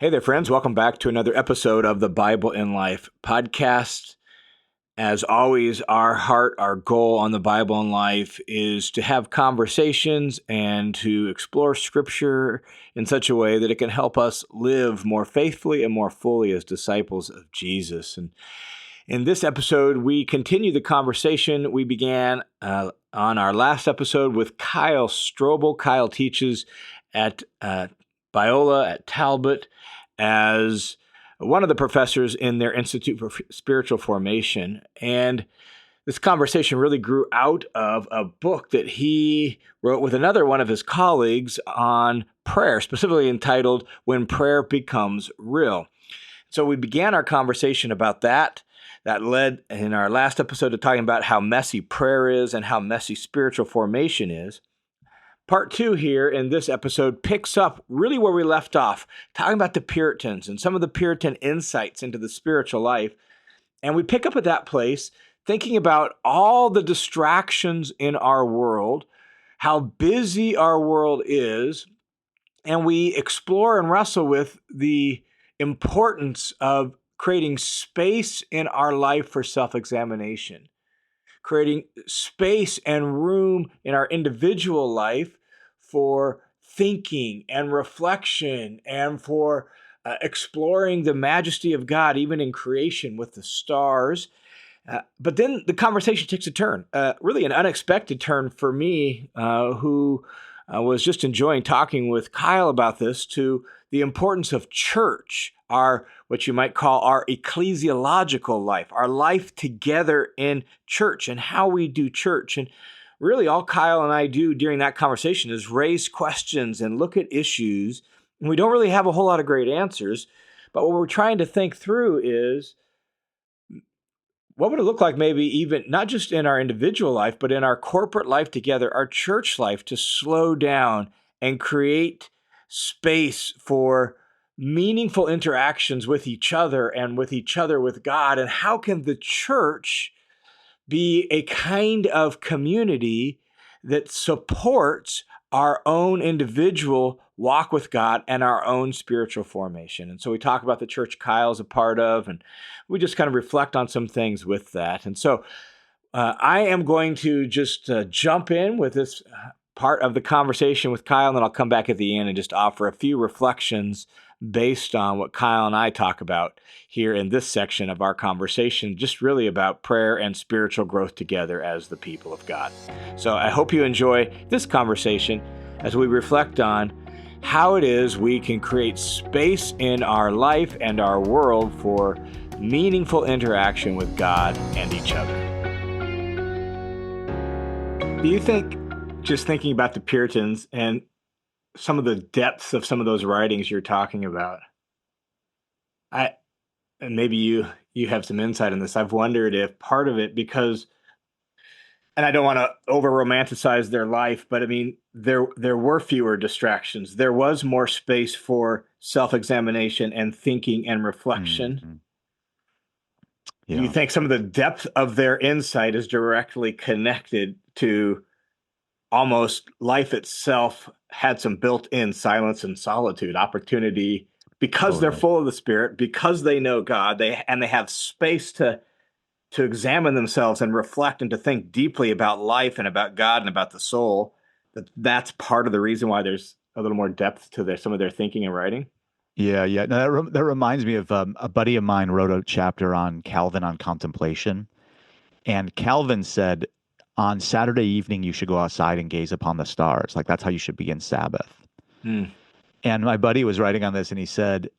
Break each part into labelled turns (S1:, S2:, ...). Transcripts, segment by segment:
S1: Hey there, friends. Welcome back to another episode of the Bible in Life podcast. As always, our heart, our goal on the Bible in Life is to have conversations and to explore Scripture in such a way that it can help us live more faithfully and more fully as disciples of Jesus. And in this episode, we continue the conversation we began on our last episode with Kyle Strobel. Kyle teaches at Biola at Talbot as one of the professors in their Institute for Spiritual Formation. And this conversation really grew out of a book that he wrote with another one of his colleagues on prayer, specifically entitled When Prayer Becomes Real. So we began our conversation about that. That led in our last episode to talking about how messy prayer is and how messy spiritual formation is. Part 2 here in this episode picks up really where we left off, talking about the Puritans and some of the Puritan insights into the spiritual life. And we pick up at that place thinking about all the distractions in our world, how busy our world is, and we explore and wrestle with the importance of creating space in our life for self-examination, creating space and room in our individual life for thinking and reflection and for exploring the majesty of God, even in creation with the stars. But then the conversation takes a turn, really an unexpected turn for me, who was just enjoying talking with Kyle about this, to the importance of church, our what you might call our ecclesiological life, our life together in church and how we do church. And really all Kyle and I do during that conversation is raise questions and look at issues. And we don't really have a whole lot of great answers, but what we're trying to think through is, what would it look like maybe even not just in our individual life, but in our corporate life together, our church life, to slow down and create space for meaningful interactions with each other and with each other with God? And how can the church be a kind of community that supports our own individual walk with God and our own spiritual formation? And so we talk about the church Kyle's a part of, and we just kind of reflect on some things with that. And so I am going to just jump in with this part of the conversation with Kyle, and then I'll come back at the end and just offer a few reflections based on what Kyle and I talk about here in this section of our conversation, just really about prayer and spiritual growth together as the people of God. So I hope you enjoy this conversation as we reflect on how it is we can create space in our life and our world for meaningful interaction with God and each other. Do you think, just thinking about the Puritans and some of the depths of some of those writings you're talking about, and maybe you have some insight on this, I've wondered if part of it, because, and I don't want to over romanticize their life, but I mean, there were fewer distractions. There was more space for self-examination and thinking and reflection. Mm-hmm. Yeah. Do you think some of the depth of their insight is directly connected to almost life itself had some built-in silence and solitude opportunity because they're full of the Spirit, because they know God, they have space to examine themselves and reflect and to think deeply about life and about God and about the soul? That's part of the reason why there's a little more depth to some of their thinking and writing.
S2: Yeah. No, that reminds me of a buddy of mine wrote a chapter on Calvin on contemplation, and Calvin said, on Saturday evening, you should go outside and gaze upon the stars. Like, that's how you should begin Sabbath. And my buddy was writing on this, and he said,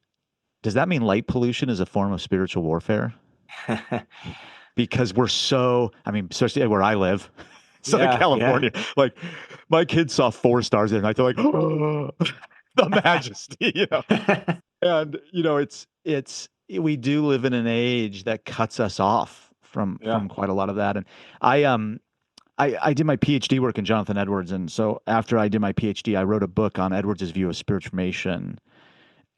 S2: does that mean light pollution is a form of spiritual warfare? Because we're especially where I live, Southern California, like, my kids saw 4 stars at night. They're like, oh, the majesty, And, we do live in an age that cuts us off from quite a lot of that. And I did my PhD work in Jonathan Edwards, and so after I did my PhD, I wrote a book on Edwards' view of spiritual formation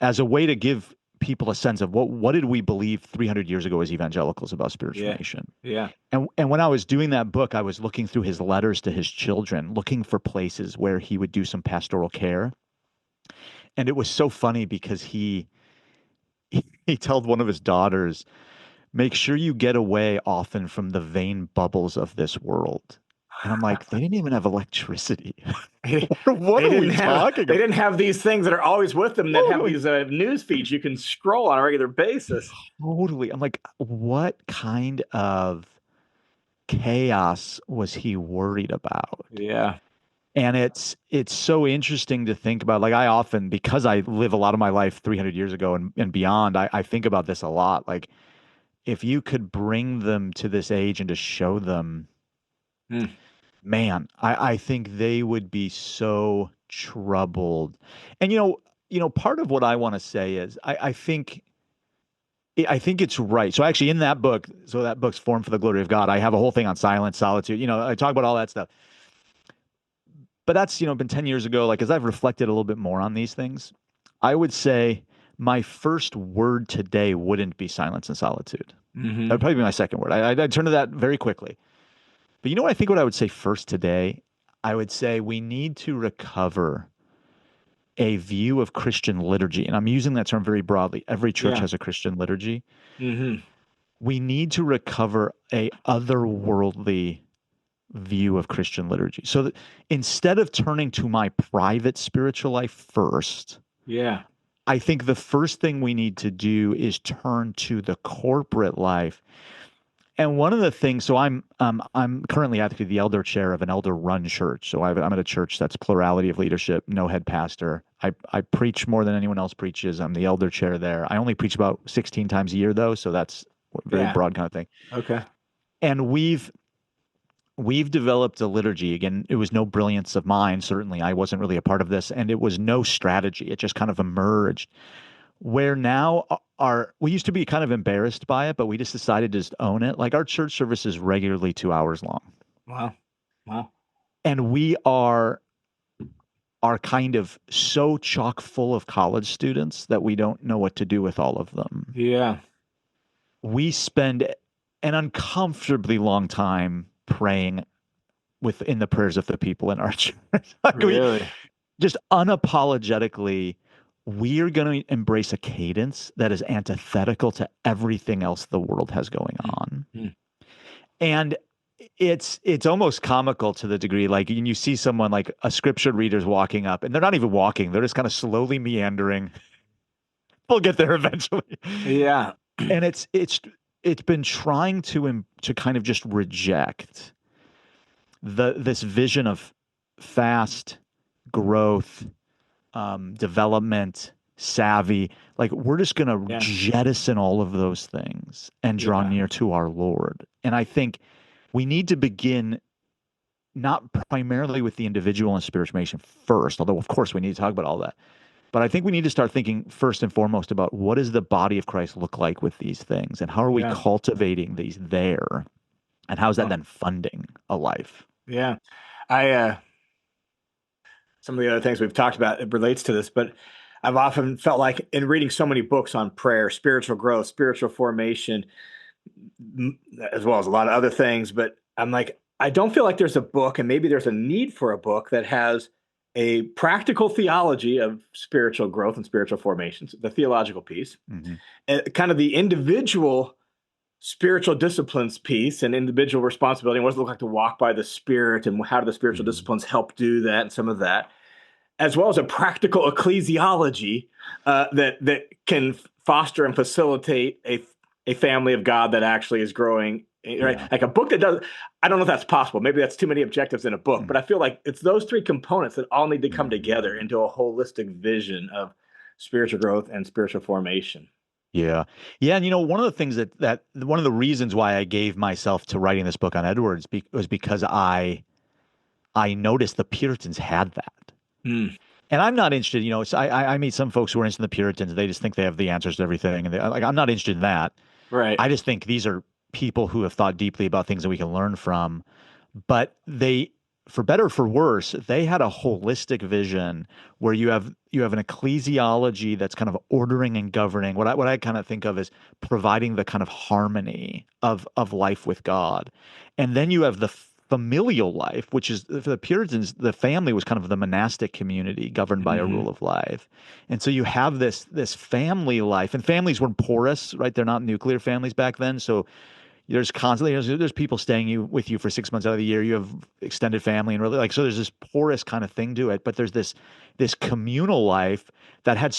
S2: as a way to give people a sense of what did we believe 300 years ago as evangelicals about spiritual formation.
S1: Yeah.
S2: And when I was doing that book, I was looking through his letters to his children, looking for places where he would do some pastoral care. And it was so funny because he he told one of his daughters, make sure you get away often from the vain bubbles of this world. And I'm like, they didn't even have electricity. What
S1: They
S2: are
S1: didn't
S2: we
S1: have
S2: talking
S1: they
S2: about?
S1: didn't have these things that are always with them that have
S2: Totally.
S1: these news feeds you can scroll on a regular basis.
S2: Totally. I'm like, what kind of chaos was he worried about?
S1: Yeah.
S2: And it's so interesting to think about. Like I often, because I live a lot of my life 300 years ago and beyond, I think about this a lot. Like if you could bring them to this age and to show them,
S1: Mm.
S2: man, I think they would be so troubled. And part of what I want to say is I think it's right. So actually in that book, so that book's Formed for the Glory of God, I have a whole thing on silence, solitude. I talk about all that stuff. But that's, been 10 years ago. Like as I've reflected a little bit more on these things, I would say my first word today wouldn't be silence and solitude. That would
S1: Hmm.
S2: probably be my second word. I'd turn to that very quickly. But you know what I think what I would say first today? I would say we need to recover a view of Christian liturgy. And I'm using that term very broadly. Every church
S1: Yeah.
S2: has a Christian liturgy.
S1: Hmm.
S2: We need to recover a otherworldly view of Christian liturgy. So that instead of turning to my private spiritual life first,
S1: Yeah.
S2: I think the first thing we need to do is turn to the corporate life. And one of the things, so I'm currently actually the elder chair of an elder-run church. So I'm at a church that's plurality of leadership, no head pastor. I preach more than anyone else preaches. I'm the elder chair there. I only preach about 16 times a year though, so that's a very
S1: Yeah.
S2: broad kind of thing.
S1: Okay.
S2: And we've developed a liturgy. Again, it was no brilliance of mine. Certainly, I wasn't really a part of this, and it was no strategy. It just kind of emerged. Where now we used to be kind of embarrassed by it, but we just decided to just own it. Like our church service is regularly 2 hours long,
S1: Wow. Wow.
S2: and we are kind of so chock full of college students that we don't know what to do with all of them.
S1: Yeah.
S2: We spend an uncomfortably long time praying within the prayers of the people in our church. Like we
S1: Really.
S2: just unapologetically, we're going to embrace a cadence that is antithetical to everything else the world has going on.
S1: Mm.
S2: And it's almost comical to the degree like you see someone like a scripture reader's walking up and they're not even walking, they're just kind of slowly meandering. We'll get there eventually.
S1: Yeah.
S2: And it's been trying to kind of just reject this vision of fast growth, development, savvy. Like we're just going to
S1: Yeah.
S2: jettison all of those things and draw
S1: Yeah.
S2: near to our Lord. And I think we need to begin not primarily with the individual and spiritual formation first, although of course we need to talk about all that. But I think we need to start thinking first and foremost about what does the body of Christ look like with these things and how are we
S1: Yeah.
S2: cultivating these there and how's that
S1: Well,
S2: then funding a life?
S1: yeah. I some of the other things we've talked about it relates to this, but I've often felt like in reading so many books on prayer, spiritual growth, spiritual formation, as well as a lot of other things, but I'm like, I don't feel like there's a book, and maybe there's a need for a book that has a practical theology of spiritual growth and spiritual formations, the theological piece,
S2: Mm-hmm.
S1: kind of the individual spiritual disciplines piece and individual responsibility. And what does it look like to walk by the Spirit, and how do the spiritual
S2: Mm-hmm.
S1: disciplines help do that, and some of that, as well as a practical ecclesiology that can foster and facilitate a family of God that actually is growing. Right,
S2: Yeah.
S1: like a book that does. I don't know if that's possible. Maybe that's too many objectives in a book, but I feel like it's those three components that all need to come together
S2: Mm-hmm.
S1: into a holistic vision of spiritual growth and spiritual formation.
S2: Yeah. Yeah. And one of the things that one of the reasons why I gave myself to writing this book on Edwards was because I noticed the Puritans had that.
S1: Mm,
S2: And I'm not interested, so I meet some folks who are interested in the Puritans. They just think they have the answers to everything. And like, I'm not interested in that.
S1: right.
S2: I just think these are people who have thought deeply about things that we can learn from. But they, for better or for worse, they had a holistic vision where you have an ecclesiology that's kind of ordering and governing. What I kind of think of as providing the kind of harmony of life with God, and then you have the familial life, which is for the Puritans, the family was kind of the monastic community governed by a rule of life. And so you have this family life, and families were porous, right? They're not nuclear families back then. So there's constantly there's people staying with you for 6 months out of the year. You have extended family and really so there's this porous kind of thing to it. But there's this communal life that had,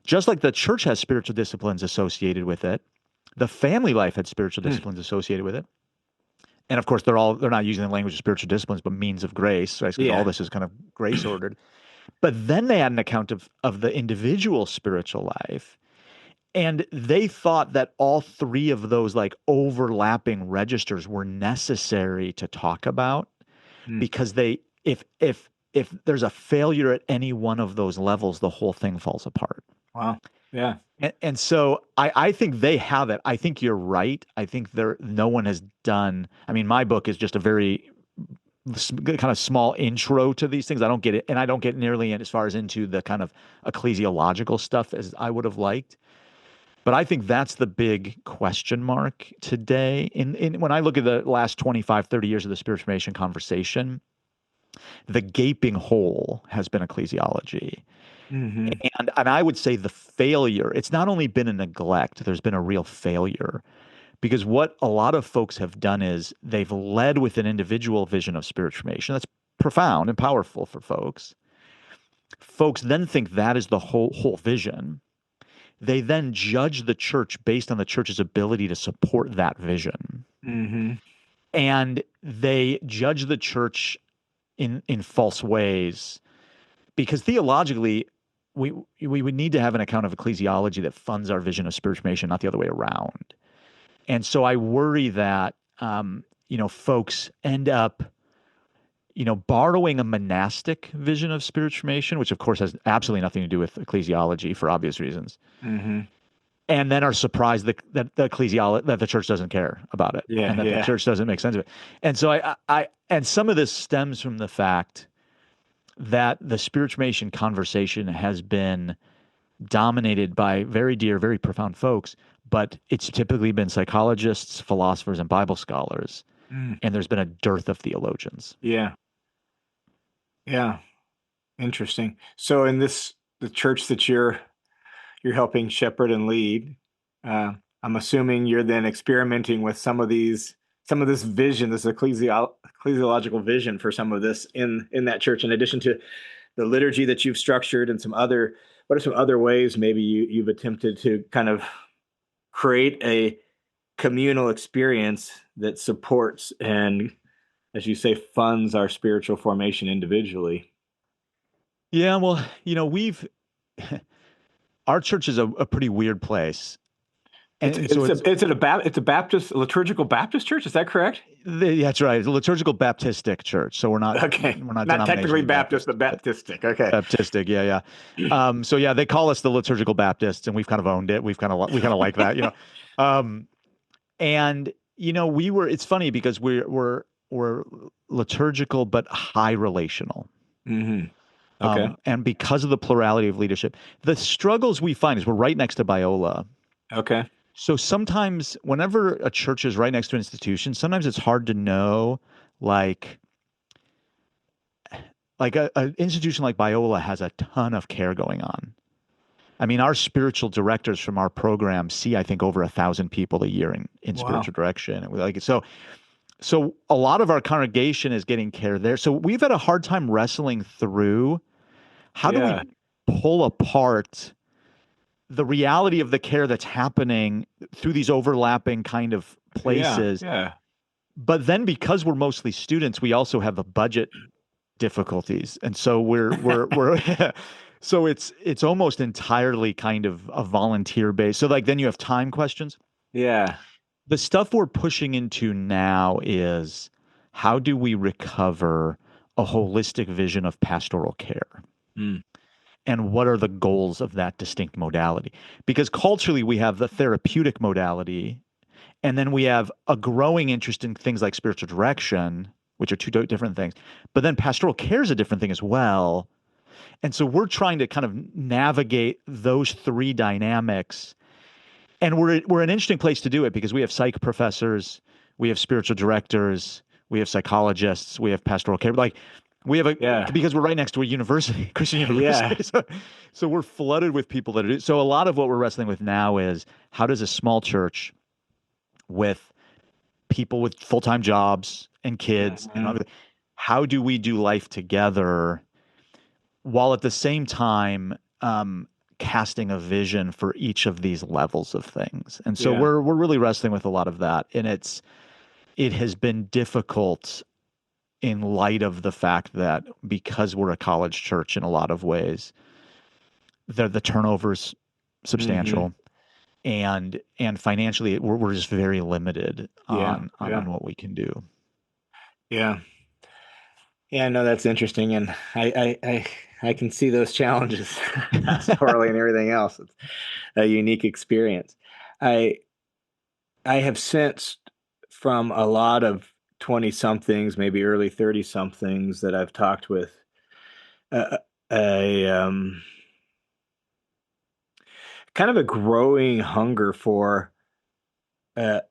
S2: just like the church has spiritual disciplines associated with it, the family life had spiritual disciplines associated with it. And of course, they're not using the language of spiritual disciplines, but means of grace, right? Because all this is kind of grace ordered. But then they had an account of the individual spiritual life. And they thought that all three of those like overlapping registers were necessary to talk about, because if there's a failure at any one of those levels, the whole thing falls apart.
S1: Wow. Yeah.
S2: And so I think they have it. I think you're right. I think no one has done. I mean, my book is just a very kind of small intro to these things. I don't get it, and I don't get nearly as far as into the kind of ecclesiological stuff as I would have liked. But I think that's the big question mark today. When I look at the last 25, 30 years of the spiritual formation conversation, the gaping hole has been ecclesiology. And I would say the failure, it's not only been a neglect, there's been a real failure. Because what a lot of folks have done is they've led with an individual vision of spiritual formation. That's profound and powerful for folks. Folks then think that is the whole vision. They then judge the church based on the church's ability to support that vision. And they judge the church in false ways, because theologically, we would need to have an account of ecclesiology that funds our vision of spiritual formation, not the other way around. And so I worry that folks end up borrowing a monastic vision of spiritual formation, which of course has absolutely nothing to do with ecclesiology for obvious reasons, and then are surprised that the church doesn't care about it, and that the church doesn't make sense of it. And so and some of this stems from the fact that the spiritual formation conversation has been dominated by very dear, very profound folks, but it's typically been psychologists, philosophers, and Bible scholars, and there's been a dearth of theologians.
S1: Yeah. Interesting. So in the church that you're helping shepherd and lead, I'm assuming you're then experimenting with some of this vision, this ecclesiological vision for some of this in that church, in addition to the liturgy that you've structured, and what are some other ways maybe you've attempted to kind of create a communal experience that supports and, as you say, funds our spiritual formation individually?
S2: Yeah, well, our church is a pretty weird place.
S1: It's a Baptist, liturgical Baptist church. Is that correct?
S2: That's right. It's a liturgical Baptistic church. So we're not
S1: not technically Baptist, but Baptistic. Okay.
S2: Baptistic. Yeah. So yeah, they call us the liturgical Baptists, and we've kind of owned it. We kind of like that, and it's funny because we're liturgical but high relational.
S1: Okay.
S2: And because of the plurality of leadership, the struggles we find is we're right next to Biola.
S1: Okay.
S2: So sometimes whenever a church is right next to an institution, sometimes it's hard to know, like an institution like Biola has a ton of care going on. I mean, our spiritual directors from our program see, I think, over 1,000 people a year in spiritual direction. And so a lot of our congregation is getting care there. So we've had a hard time wrestling through how do we pull apart the reality of the care that's happening through these overlapping kind of places. But then because we're mostly students, we also have the budget difficulties. And so we're so it's almost entirely kind of a volunteer base. So then you have time questions.
S1: Yeah.
S2: The stuff we're pushing into now is how do we recover a holistic vision of pastoral care? And what are the goals of that distinct modality? Because culturally, we have the therapeutic modality, and then we have a growing interest in things like spiritual direction, which are two different things. But then pastoral care is a different thing as well. And so we're trying to kind of navigate those three dynamics. And we're an interesting place to do it because we have psych professors, we have spiritual directors, we have psychologists, we have pastoral care. Like we have
S1: Yeah.
S2: because we're right next to a university, Christian
S1: Yeah.
S2: university. So we're flooded with people that are, so a lot of what we're wrestling with now is how does a small church with people with full-time jobs and kids and
S1: Mhm.
S2: other, how do we do life together while at the same time casting a vision for each of these levels of things? And so
S1: Yeah.
S2: we're really wrestling with a lot of that, and it has been difficult in light of the fact that because we're a college church in a lot of ways, the turnover's
S1: Hmm.
S2: substantial, and financially we're just very limited
S1: Yeah.
S2: on
S1: Yeah.
S2: what we can do.
S1: Yeah. Yeah, no, that's interesting, and I can see those challenges pastorally and everything else. It's a unique experience. I I have sensed from a lot of 20 somethings, maybe early 30 somethings that I've talked with, uh, a kind of a growing hunger for uh,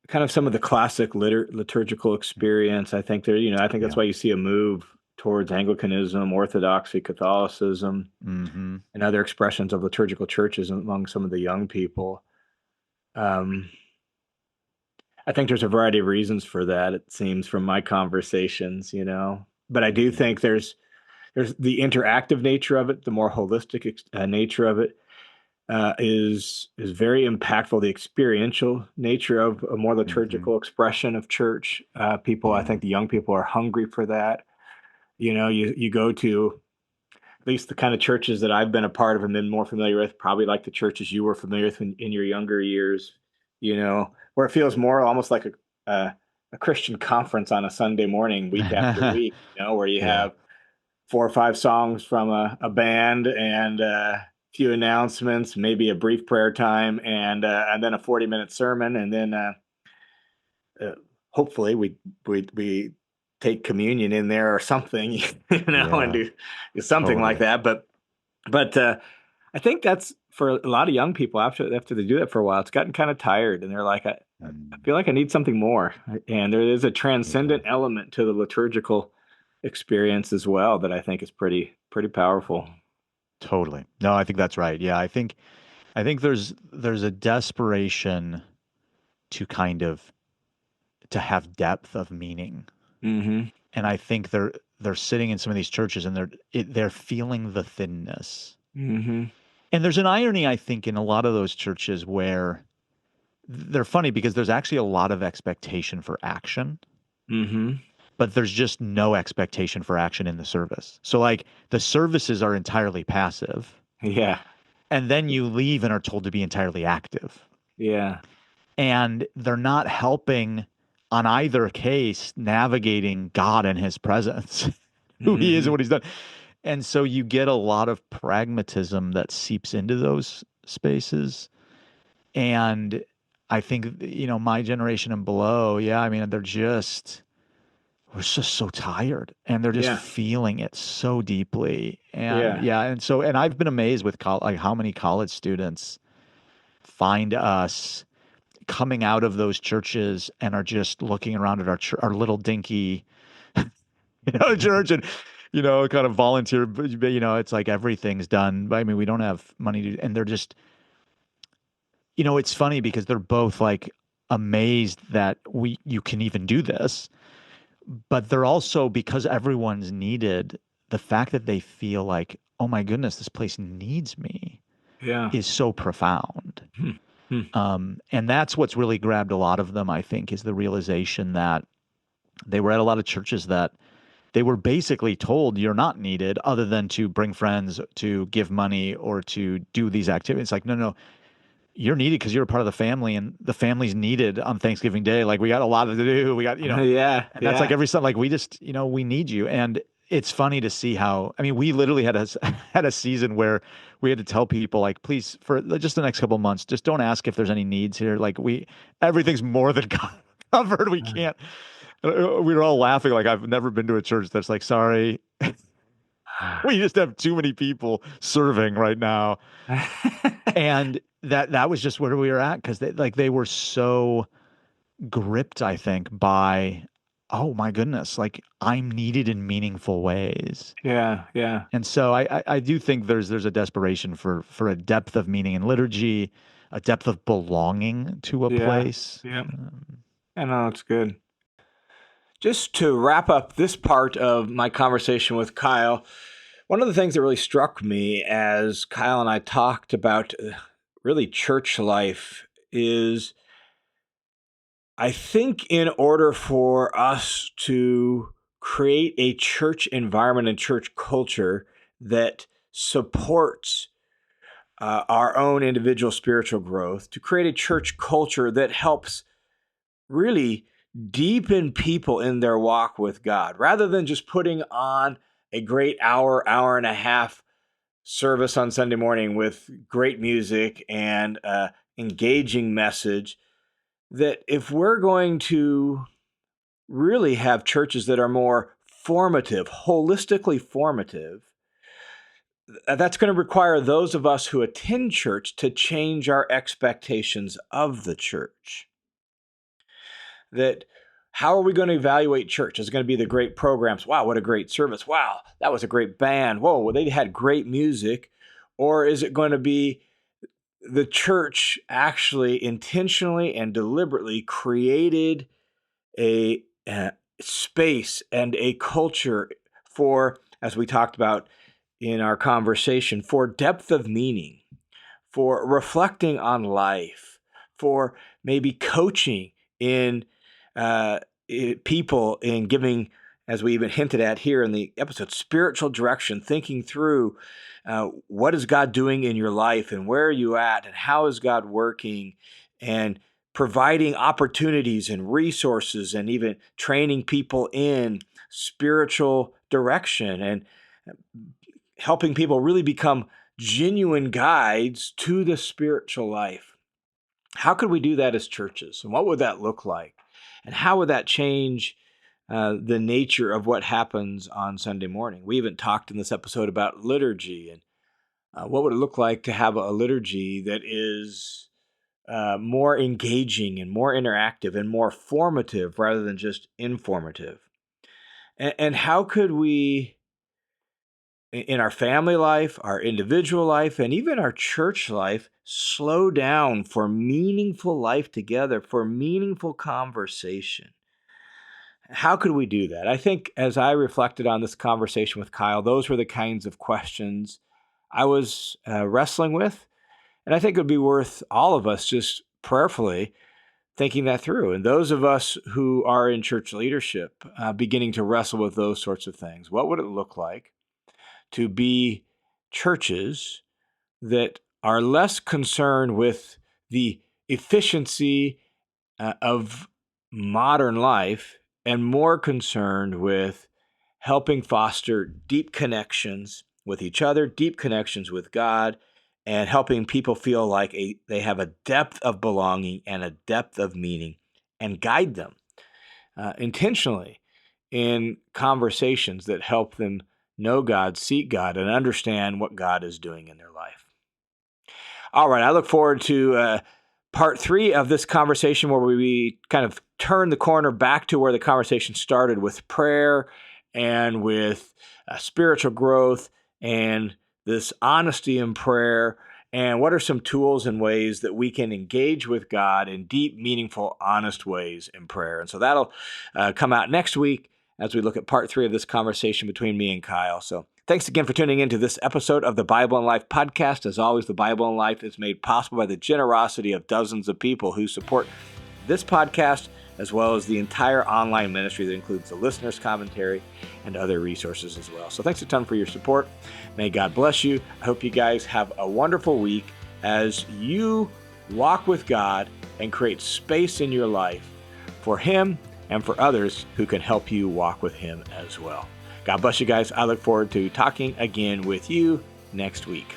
S1: kind of some of the classic liturgical experience. I think I think that's
S2: Yeah.
S1: why you see a move towards Anglicanism, Orthodoxy, Catholicism,
S2: Hmm.
S1: and other expressions of liturgical churches among some of the young people. Um, I think there's a variety of reasons for that, it seems from my conversations. But I do
S2: Hmm.
S1: think there's the interactive nature of it, the more holistic nature of it is very impactful. The experiential nature of a more
S2: Hmm.
S1: liturgical expression of church, I
S2: Yeah.
S1: think the young people are hungry for that. You go to at least the kind of churches that I've been a part of and been more familiar with, probably like the churches you were familiar with in your younger years. Where it feels more almost like a Christian conference on a Sunday morning, week after week. Where you
S2: Yeah.
S1: have 4 or 5 songs from a band and a few announcements, maybe a brief prayer time, and then a 40-minute sermon, and then uh, hopefully we take communion in there or something, and
S2: Yeah.
S1: do something like
S2: Totally.
S1: that. But I think that's for a lot of young people after they do that for a while, it's gotten kind of tired, and they're like, I
S2: Mm.
S1: feel like I need something more. And there is a
S2: Yeah.
S1: transcendent element to the liturgical experience as well that I think is pretty powerful.
S2: Totally. No, I think that's right. Yeah, I think there's a desperation to kind of to have depth of meaning.
S1: Hmm.
S2: And I think they're sitting in some of these churches and they're feeling the thinness.
S1: Hmm.
S2: And there's an irony, I think, in a lot of those churches where they're funny because there's actually a lot of expectation for action,
S1: Hmm.
S2: but there's just no expectation for action in the service. So like the services are entirely passive,
S1: Yeah.
S2: and then you leave and are told to be entirely active.
S1: Yeah.
S2: And they're not helping on either case navigating God and his presence, who he is and
S1: Hmm.
S2: what he's done. And so you get a lot of pragmatism that seeps into those spaces. And I think, my generation and below, yeah, I mean, we're just so tired and they're just
S1: Yeah.
S2: feeling it so deeply. And
S1: Yeah.
S2: yeah, and I've been amazed with like how many college students find us coming out of those churches and are just looking around at our little dinky, church and, kind of volunteer, but, it's like everything's done. I mean, we don't have money and they're just, it's funny because they're both like amazed that you can even do this, but they're also, because everyone's needed, the fact that they feel like, oh my goodness, this place needs me
S1: Yeah.
S2: is so profound.
S1: Hmm. Hmm.
S2: And that's what's really grabbed a lot of them, I think, is the realization that they were at a lot of churches that they were basically told you're not needed other than to bring friends, to give money, or to do these activities. Like, no, no, you're needed because you're a part of the family, and the family's needed on Thanksgiving Day. Like, we got a lot to do. We got,
S1: Yeah.
S2: and that's like
S1: Yeah.
S2: every Sunday, like we just, we need you. And it's funny to see how, I mean, we literally had had a season where we had to tell people like, please, for just the next couple of months, just don't ask if there's any needs here. Like everything's more than covered. We can't, we were all laughing. Like, I've never been to a church that's like, sorry, we just have too many people serving right now. And that was just where we were at. Cause they were so gripped, I think, by, oh my goodness, like I'm needed in meaningful ways.
S1: Yeah, yeah,
S2: And so I do think there's a desperation for a depth of meaning in liturgy, a depth of belonging to a
S1: yeah,
S2: place.
S1: yeah. I know it's good. Just to wrap up this part of my conversation with Kyle, one of the things that really struck me as Kyle and I talked about really church life is I think in order for us to create a church environment and church culture that supports our own individual spiritual growth, to create a church culture that helps really deepen people in their walk with God, rather than just putting on a great hour and a half service on Sunday morning with great music and engaging message. That if we're going to really have churches that are more formative, holistically formative, that's going to require those of us who attend church to change our expectations of the church. That how are we going to evaluate church? Is it going to be the great programs? Wow, what a great service. Wow, that was a great band. Whoa, well, they had great music. Or is it going to be the church actually intentionally and deliberately created a space and a culture for, as we talked about in our conversation, for depth of meaning, for reflecting on life, for maybe coaching in people in giving, as we even hinted at here in the episode, spiritual direction, thinking through what is God doing in your life and where are you at and how is God working, and providing opportunities and resources and even training people in spiritual direction and helping people really become genuine guides to the spiritual life. How could we do that as churches? And what would that look like? And how would that change the nature of what happens on Sunday morning? We even talked in this episode about liturgy and what would it look like to have a liturgy that is more engaging and more interactive and more formative rather than just informative. And how could we, in our family life, our individual life, and even our church life, slow down for meaningful life together, for meaningful conversation? How could we do that? I think as I reflected on this conversation with Kyle, those were the kinds of questions I was wrestling with. And I think it would be worth all of us just prayerfully thinking that through. And those of us who are in church leadership, beginning to wrestle with those sorts of things. What would it look like to be churches that are less concerned with the efficiency of modern life and more concerned with helping foster deep connections with each other, deep connections with God, and helping people feel like they have a depth of belonging and a depth of meaning, and guide them intentionally in conversations that help them know God, seek God, and understand what God is doing in their life. All right, I look forward to part 3 of this conversation, where we kind of turn the corner back to where the conversation started, with prayer and with spiritual growth and this honesty in prayer, and what are some tools and ways that we can engage with God in deep, meaningful, honest ways in prayer. And so that'll come out next week as we look at part 3 of this conversation between me and Kyle. So thanks again for tuning into this episode of the Bible in Life podcast. As always, the Bible in Life is made possible by the generosity of dozens of people who support this podcast, as well as the entire online ministry that includes the listener's commentary and other resources as well. So thanks a ton for your support. May God bless you. I hope you guys have a wonderful week as you walk with God and create space in your life for Him and for others who can help you walk with Him as well. God bless you guys. I look forward to talking again with you next week.